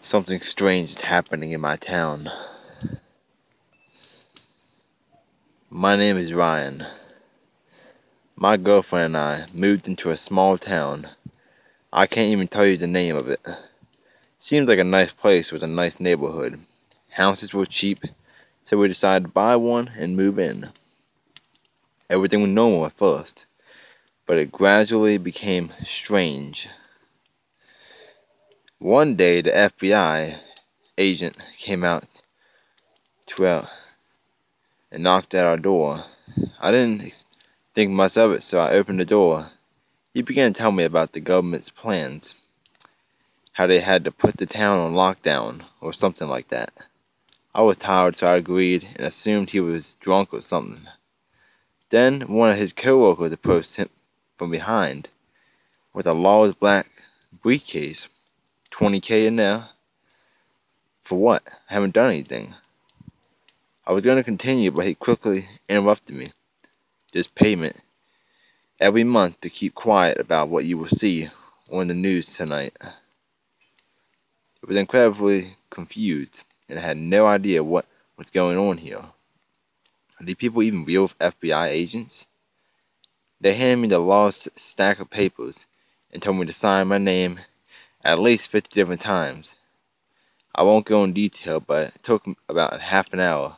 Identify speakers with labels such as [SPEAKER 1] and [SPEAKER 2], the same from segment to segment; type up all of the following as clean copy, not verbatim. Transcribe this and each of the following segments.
[SPEAKER 1] Something strange is happening in my town. My name is Ryan. My girlfriend and I moved into a small town. I can't even tell you the name of it. Seems like a nice place with a nice neighborhood. Houses were cheap, so we decided to buy one and move in. Everything was normal at first, but it gradually became strange. One day, the FBI agent came out and knocked at our door. I didn't think much of it, so I opened the door. He began to tell me about the government's plans, how they had to put the town on lockdown, or something like that. I was tired, so I agreed and assumed he was drunk or something. Then one of his co-workers approached him from behind with a large black briefcase. $20K in there. For what? I haven't done anything. I was going to continue, but he quickly interrupted me. This payment every month to keep quiet about what you will see on the news tonight. I was incredibly confused, and I had no idea what was going on here. Are these people even real FBI agents? They handed me the large stack of papers and told me to sign my name at least 50 different times. I won't go in detail, but it took about half an hour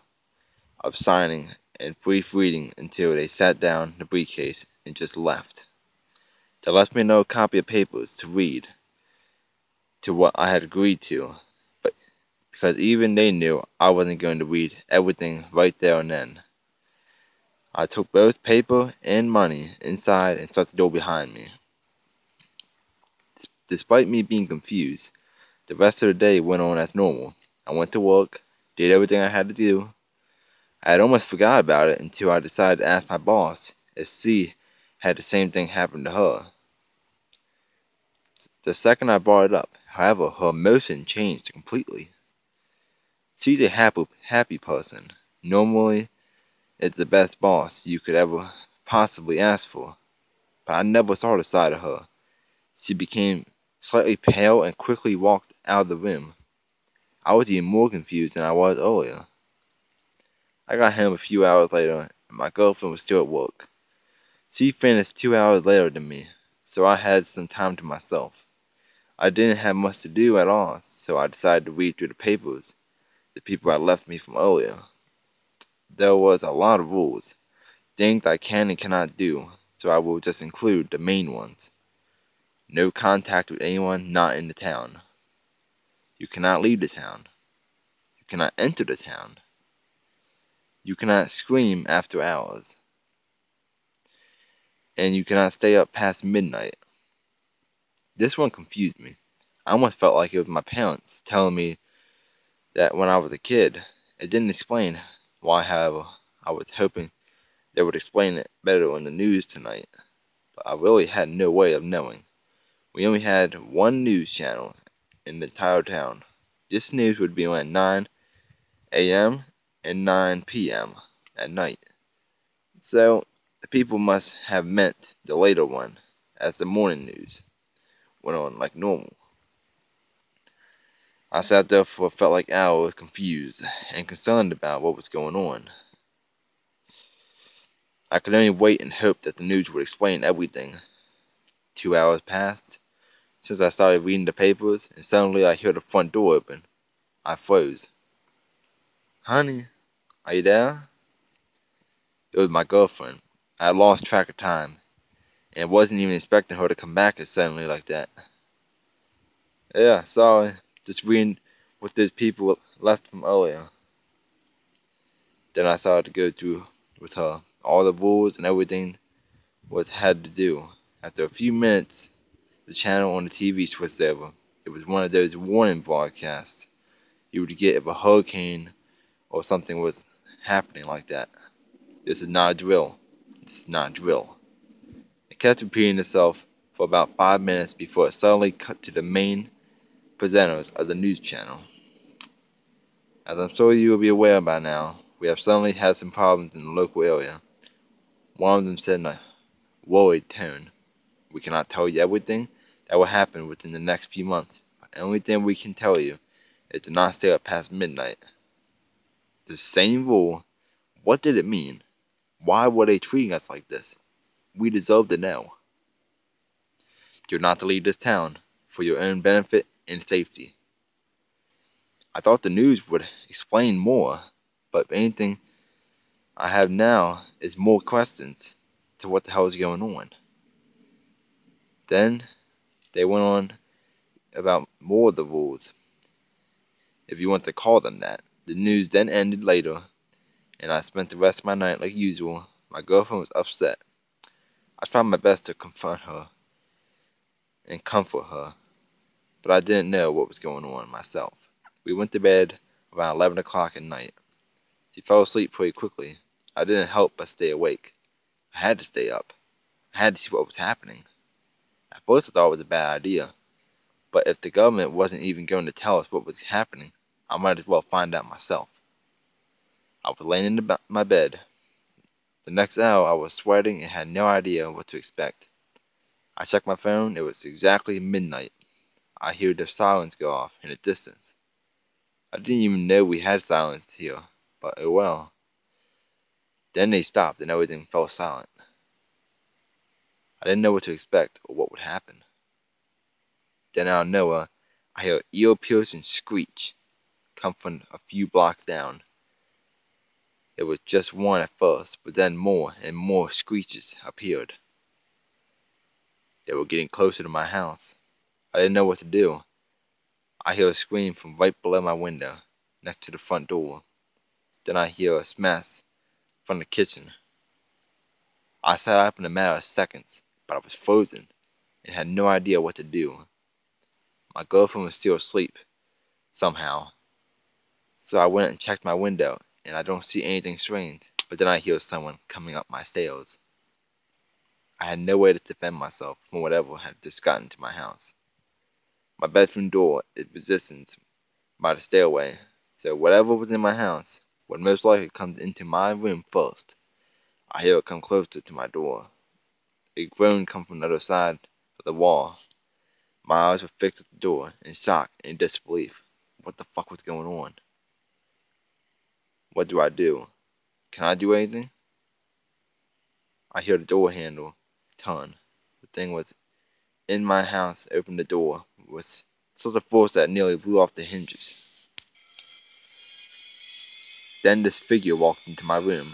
[SPEAKER 1] of signing and brief reading until they sat down the briefcase and just left. They left me no copy of papers to read to what I had agreed to, but because even they knew I wasn't going to read everything right there and then. I took both paper and money inside and shut the door behind me. Despite me being confused, the rest of the day went on as normal. I went to work, did everything I had to do. I had almost forgot about it until I decided to ask my boss if she had the same thing happen to her. The second I brought it up, however, her emotion changed completely. She's a happy person. Normally, it's the best boss you could ever possibly ask for. But I never saw the side of her. She became slightly pale and quickly walked out of the room. I was even more confused than I was earlier. I got home a few hours later, and my girlfriend was still at work. She finished 2 hours later than me, so I had some time to myself. I didn't have much to do at all, so I decided to read through the papers the people had left me from earlier. There was a lot of rules, things I can and cannot do, so I will just include the main ones. No contact with anyone not in the town. You cannot leave the town. You cannot enter the town. You cannot scream after hours. And you cannot stay up past midnight. This one confused me. I almost felt like it was my parents telling me that when I was a kid. It didn't explain why, however. I was hoping they would explain it better on the news tonight, but I really had no way of knowing. We only had one news channel in the entire town. This news would be on at 9 a.m. and 9 p.m. at night. So, the people must have meant the later one, as the morning news went on like normal. I sat there for what felt like hours, confused and concerned about what was going on. I could only wait and hope that the news would explain everything. 2 hours passed since I started reading the papers, and suddenly I heard the front door open. I froze. "Honey, are you there?" It was my girlfriend. I had lost track of time, and wasn't even expecting her to come back as suddenly like that. "Yeah, sorry. Just reading what those people left from earlier." Then I started to go through with her all the rules and everything what had to do. After a few minutes, the channel on the TV switched over. It was one of those warning broadcasts you would get if a hurricane or something was happening like that. "This is not a drill. This is not a drill." It kept repeating itself for about 5 minutes before it suddenly cut to the main presenters of the news channel. "As I'm sure you will be aware by now, we have suddenly had some problems in the local area." One of them said in a worried tone. "We cannot tell you everything that will happen within the next few months. The only thing we can tell you is to not stay up past midnight. The same rule. What did it mean? Why were they treating us like this? We deserve to know. You're not to leave this town for your own benefit and safety. I thought the news would explain more, but anything I have now is more questions to what the hell is going on. Then they went on about more of the rules, if you want to call them that. The news then ended later, and I spent the rest of my night like usual. My girlfriend was upset. I tried my best to confront her and comfort her, but I didn't know what was going on myself. We went to bed around 11 o'clock at night. She fell asleep pretty quickly. I didn't help but stay awake. I had to stay up. I had to see what was happening. At first I thought it was a bad idea, but if the government wasn't even going to tell us what was happening, I might as well find out myself. I was laying in my bed. The next hour I was sweating and had no idea what to expect. I checked my phone. It was exactly midnight. I hear the sirens go off in the distance. I didn't even know we had sirens here, but oh well. Then they stopped and everything fell silent. I didn't know what to expect or what would happen. Then out of nowhere, I hear an ear-piercing screech come from a few blocks down. It was just one at first, but then more and more screeches appeared. They were getting closer to my house. I didn't know what to do. I hear a scream from right below my window, next to the front door. Then I hear a smash from the kitchen. I sat up in a matter of seconds, but I was frozen and had no idea what to do. My girlfriend was still asleep, somehow. So I went and checked my window, and I don't see anything strange, but then I hear someone coming up my stairs. I had no way to defend myself from whatever had just gotten to my house. My bedroom door is resistant by the stairway, so whatever was in my house would most likely come into my room first. I hear it come closer to my door. A groan come from the other side of the wall. My eyes were fixed at the door in shock and disbelief. What the fuck was going on? What do I do? Can I do anything? I hear the door handle turn. The thing was in my house, opened the door with such a force that it nearly blew off the hinges. Then this figure walked into my room.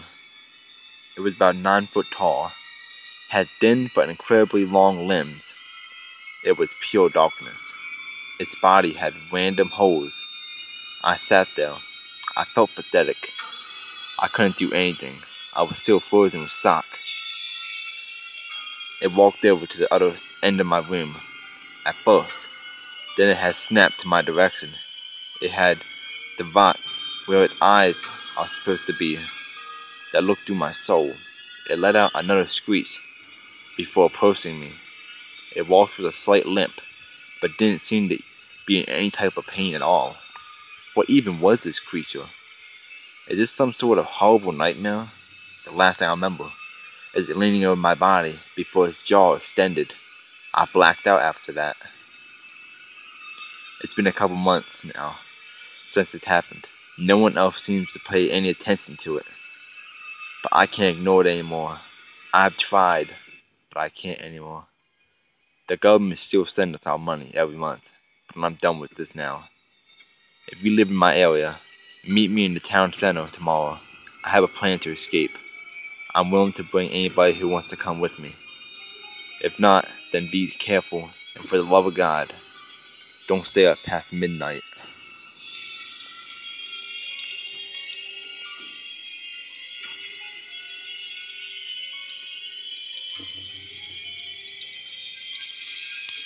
[SPEAKER 1] It was about 9 foot tall, had thin but incredibly long limbs. It was pure darkness. Its body had random holes. I sat there. I felt pathetic. I couldn't do anything. I was still frozen with shock. It walked over to the other end of my room. At first, then it had snapped to my direction. It had the dots where its eyes are supposed to be that looked through my soul. It let out another screech before approaching me. It walked with a slight limp, but didn't seem to be in any type of pain at all. What even was this creature? Is this some sort of horrible nightmare? The last thing I remember is it leaning over my body before its jaw extended. I blacked out after that. It's been a couple months now since it's happened. No one else seems to pay any attention to it. But I can't ignore it anymore. I've tried, but I can't anymore. The government still sends us our money every month, but I'm done with this now. If you live in my area, meet me in the town center tomorrow. I have a plan to escape. I'm willing to bring anybody who wants to come with me. If not, then be careful, and for the love of God, don't stay up past midnight.